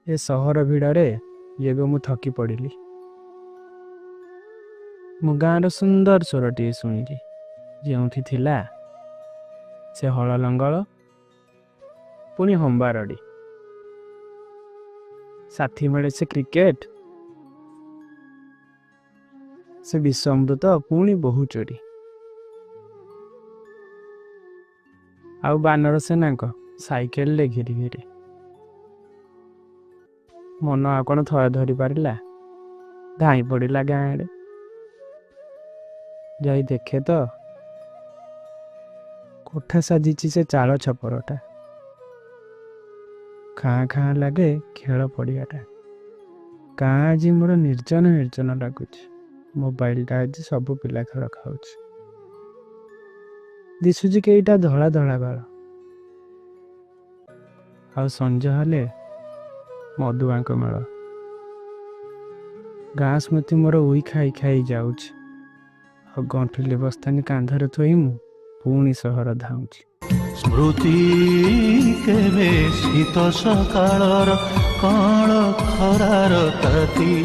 ए सहर भिड़े एवं मु थकी पड़िली। मु गाँव सुंदर स्वरटी शुणिली जो थिला से हल लंगल पुणी हंबारडी साथी मिले से क्रिकेट से विषमृत पुणी बहु चोरी आउ बानर सेना साइकेल ले घिरी घिरी मन आ कौन थय धरी पारा धाई पड़ा गाँ आड़े जा देखे तो कोठा साजिची से चाल छपरटा खाँ खाँ लगे खेल पड़ियाटा गाँ आज मोर निर्जन निर्जन लगुच मोबाइल टा आज सब पिला खेल खाऊ दिशुची कईटा धला धला बाल आ संज हेले मधुआ मेल गाँ स्मृति मोर उई खाई खाई जाऊच गंठुली बस्तानी कांधरे थोई मु पुणी सहर धाउची स्मृति केवे शीत सकाळर कण खरार ताती।